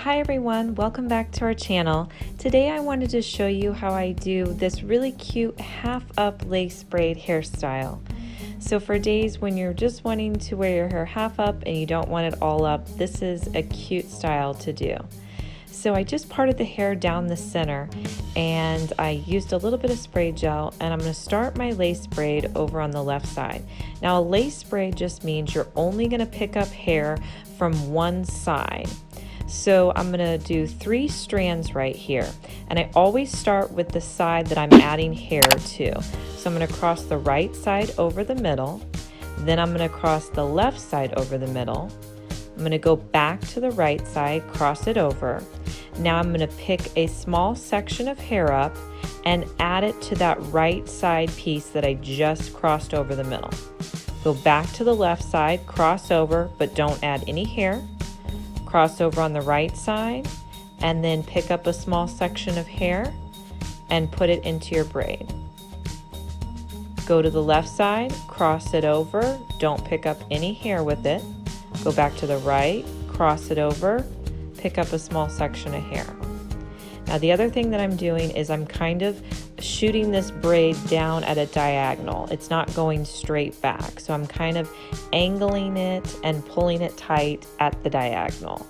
Hi everyone, welcome back to our channel. Today I wanted to show you how I do this really cute half up lace braid hairstyle. So for days when you're just wanting to wear your hair half up and you don't want it all up, this is a cute style to do. So I just parted the hair down the center and I used a little bit of spray gel, and I'm going to start my lace braid over on the left side. Now a lace braid just means you're only going to pick up hair from one side. So I'm going to do 3 strands right here, and I always start with the side that I'm adding hair to. So I'm going to cross the right side over the middle, then I'm going to cross the left side over the middle. I'm going to go back to the right side, cross it over. Now I'm going to pick a small section of hair up and add it to that right side piece that I just crossed over the middle. Go back to the left side, cross over, but don't add any hair. Cross over on the right side, and then pick up a small section of hair and put it into your braid. Go to the left side, cross it over, don't pick up any hair with it. Go back to the right, cross it over, pick up a small section of hair. Now the other thing that I'm doing is I'm kind of shooting this braid down at a diagonal. It's not going straight back. So I'm kind of angling it and pulling it tight at the diagonal.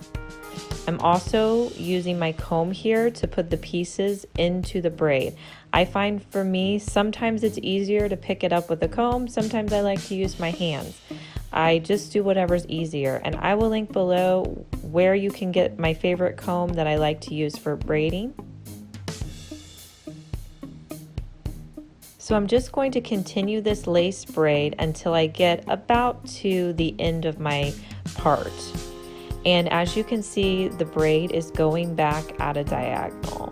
I'm also using my comb here to put the pieces into the braid. I find for me, sometimes it's easier to pick it up with a comb. Sometimes I like to use my hands. I just do whatever's easier, and I will link below where you can get my favorite comb that I like to use for braiding. So I'm just going to continue this lace braid until I get about to the end of my part. And as you can see, the braid is going back at a diagonal.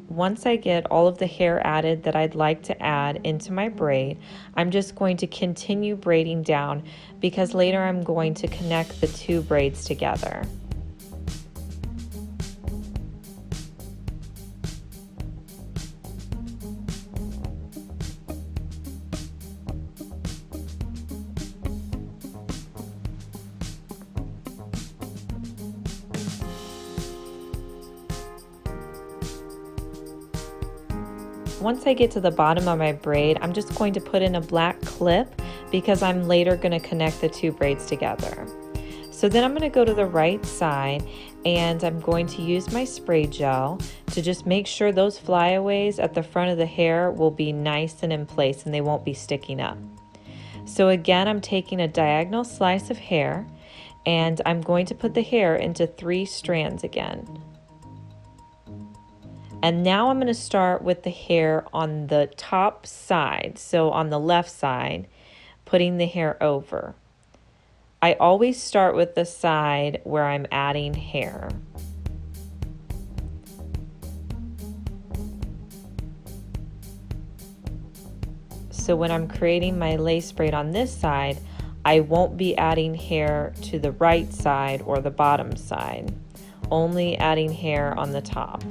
Once I get all of the hair added that I'd like to add into my braid, I'm just going to continue braiding down because later I'm going to connect the 2 braids together. Once I get to the bottom of my braid, I'm just going to put in a black clip because I'm later going to connect the 2 braids together. So then I'm going to go to the right side and I'm going to use my spray gel to just make sure those flyaways at the front of the hair will be nice and in place and they won't be sticking up. So again, I'm taking a diagonal slice of hair and I'm going to put the hair into 3 strands again. And now I'm going to start with the hair on the top side, so on the left side, putting the hair over. I always start with the side where I'm adding hair. So when I'm creating my lace braid on this side, I won't be adding hair to the right side or the bottom side, only adding hair on the top.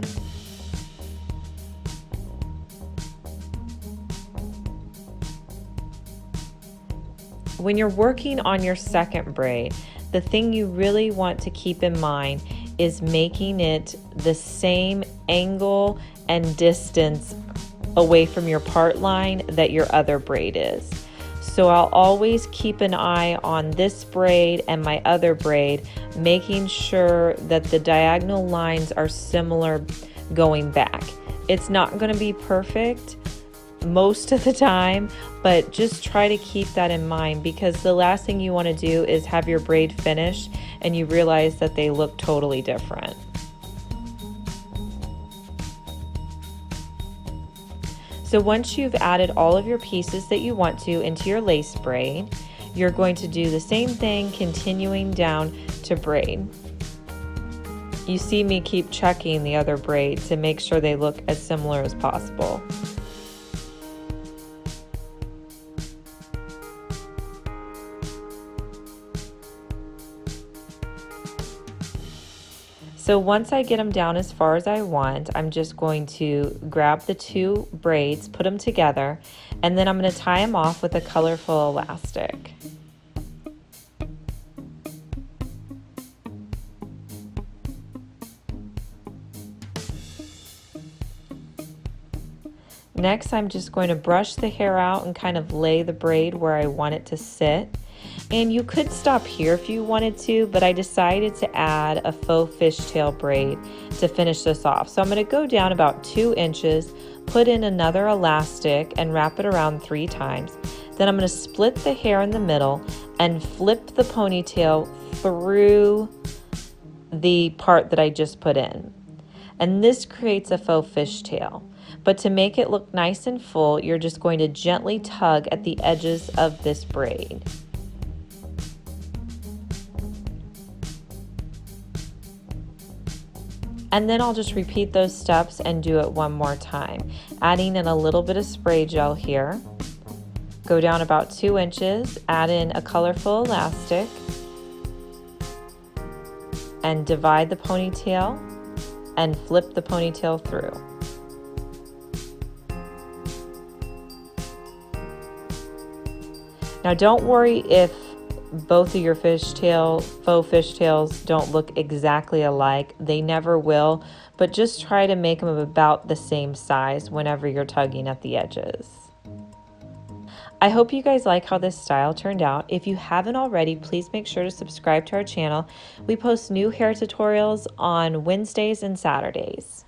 When you're working on your second braid, the thing you really want to keep in mind is making it the same angle and distance away from your part line that your other braid is. So I'll always keep an eye on this braid and my other braid, making sure that the diagonal lines are similar going back. It's not going to be perfect most of the time, but just try to keep that in mind because the last thing you want to do is have your braid finished and you realize that they look totally different. So once you've added all of your pieces that you want to into your lace braid, you're going to do the same thing, continuing down to braid. You see me keep checking the other braid to make sure they look as similar as possible. So once I get them down as far as I want, I'm just going to grab the two braids, put them together, and then I'm going to tie them off with a colorful elastic. Next, I'm just going to brush the hair out and kind of lay the braid where I want it to sit. And you could stop here if you wanted to, but I decided to add a faux fishtail braid to finish this off. So I'm going to go down about 2 inches, put in another elastic and wrap it around 3 times. Then I'm going to split the hair in the middle and flip the ponytail through the part that I just put in. And this creates a faux fishtail. But to make it look nice and full, you're just going to gently tug at the edges of this braid. And then I'll just repeat those steps and do it one more time. Adding in a little bit of spray gel here. Go down about 2 inches, add in a colorful elastic, and divide the ponytail and flip the ponytail through. Now don't worry if both of your faux fishtails don't look exactly alike. They never will, but just try to make them about the same size whenever you're tugging at the edges. I hope you guys like how this style turned out. If you haven't already, please make sure to subscribe to our channel. We post new hair tutorials on Wednesdays and Saturdays.